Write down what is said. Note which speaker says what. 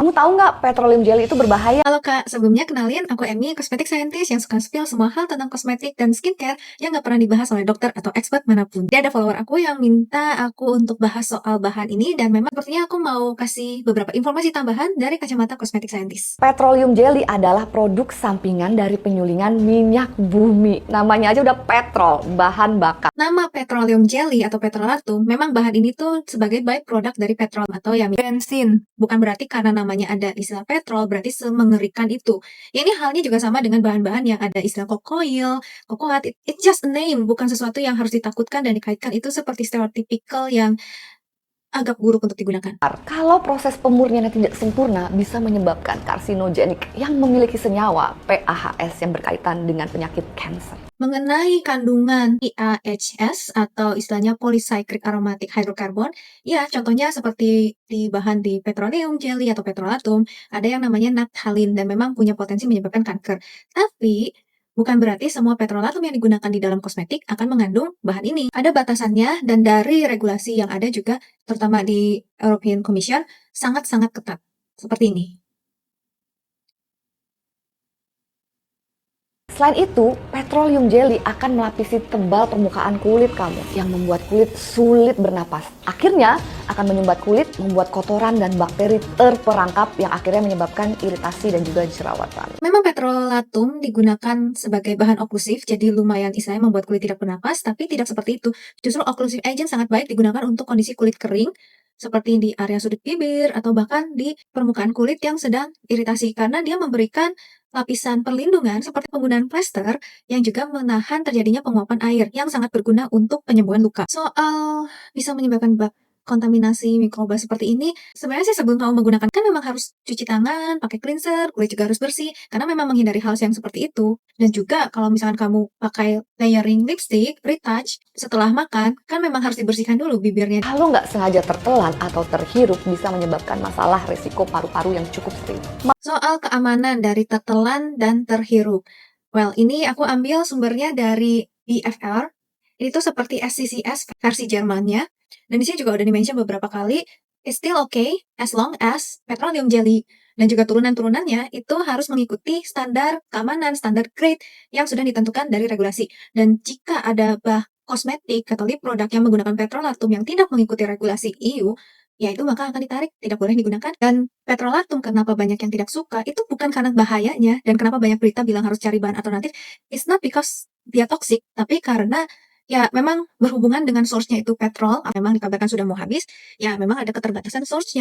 Speaker 1: Kamu tahu nggak petroleum jelly itu berbahaya?
Speaker 2: Halo Kak, sebelumnya kenalin aku Emmy, cosmetic scientist yang suka spill semua hal tentang kosmetik dan skincare yang nggak pernah dibahas oleh dokter atau expert manapun. Jadi ada follower aku yang minta aku untuk bahas soal bahan ini dan memang sepertinya aku mau kasih beberapa informasi tambahan dari kacamata cosmetic scientist.
Speaker 1: Petroleum jelly adalah produk sampingan dari penyulingan minyak bumi. Namanya aja udah petrol, bahan bakar.
Speaker 2: Nama petroleum jelly atau petrolatum, memang bahan ini tuh sebagai byproduct dari petrol atau ya bensin. Bukan berarti karena namanya ada istilah petrol, berarti semengerikan itu. Ya, ini halnya juga sama dengan bahan-bahan yang ada istilah coco oil, coconut, it's just a name, bukan sesuatu yang harus ditakutkan dan dikaitkan itu seperti stereotypical yang agak buruk untuk digunakan.
Speaker 1: Kalau proses pemurniannya tidak sempurna, bisa menyebabkan karsinogenik yang memiliki senyawa PAHs yang berkaitan dengan penyakit kanker.
Speaker 2: Mengenai kandungan PAHs atau istilahnya polycyclic aromatic hydrocarbon, ya contohnya seperti di bahan di petroleum jelly atau petrolatum, ada yang namanya naphthalene dan memang punya potensi menyebabkan kanker. Tapi bukan berarti semua petrolatum yang digunakan di dalam kosmetik akan mengandung bahan ini. Ada batasannya dan dari regulasi yang ada juga, terutama di European Commission, sangat-sangat ketat. Seperti ini.
Speaker 1: Selain itu, petroleum jelly akan melapisi tebal permukaan kulit kamu yang membuat kulit sulit bernapas. Akhirnya akan menyumbat kulit, membuat kotoran dan bakteri terperangkap yang akhirnya menyebabkan iritasi dan juga jerawatan.
Speaker 2: Memang petrolatum digunakan sebagai bahan oklusif, jadi lumayan istilahnya membuat kulit tidak bernapas, tapi tidak seperti itu. Justru occlusive agent sangat baik digunakan untuk kondisi kulit kering, seperti di area sudut bibir, atau bahkan di permukaan kulit yang sedang iritasi, karena dia memberikan lapisan perlindungan seperti penggunaan plester yang juga menahan terjadinya penguapan air yang sangat berguna untuk penyembuhan luka. Soal bisa menyebabkan kontaminasi mikroba seperti ini, sebenarnya sih sebelum kamu menggunakan kan memang harus cuci tangan, pakai cleanser, kulit juga harus bersih, karena memang menghindari hal yang seperti itu. Dan juga kalau misalkan kamu pakai layering lipstick, retouch, setelah makan, kan memang harus dibersihkan dulu bibirnya.
Speaker 1: Kalau nggak sengaja tertelan atau terhirup bisa menyebabkan masalah resiko paru-paru yang cukup serius.
Speaker 2: Soal keamanan dari tertelan dan terhirup. Well, ini aku ambil sumbernya dari BFR. Ini tuh seperti SCCS versi Jermannya. Dan di sini juga udah di-mention beberapa kali, it's still okay as long as petroleum jelly dan juga turunan-turunannya itu harus mengikuti standar keamanan, standar grade yang sudah ditentukan dari regulasi. Dan jika ada kosmetik atau lip product yang menggunakan petrolatum yang tidak mengikuti regulasi EU, ya itu maka akan ditarik, tidak boleh digunakan. Dan petrolatum kenapa banyak yang tidak suka, itu bukan karena bahayanya, dan kenapa banyak berita bilang harus cari bahan alternatif, it's not because dia toxic, tapi karena ya memang berhubungan dengan source-nya itu petrol, memang dikabarkan sudah mau habis, ya memang ada keterbatasan source-nya.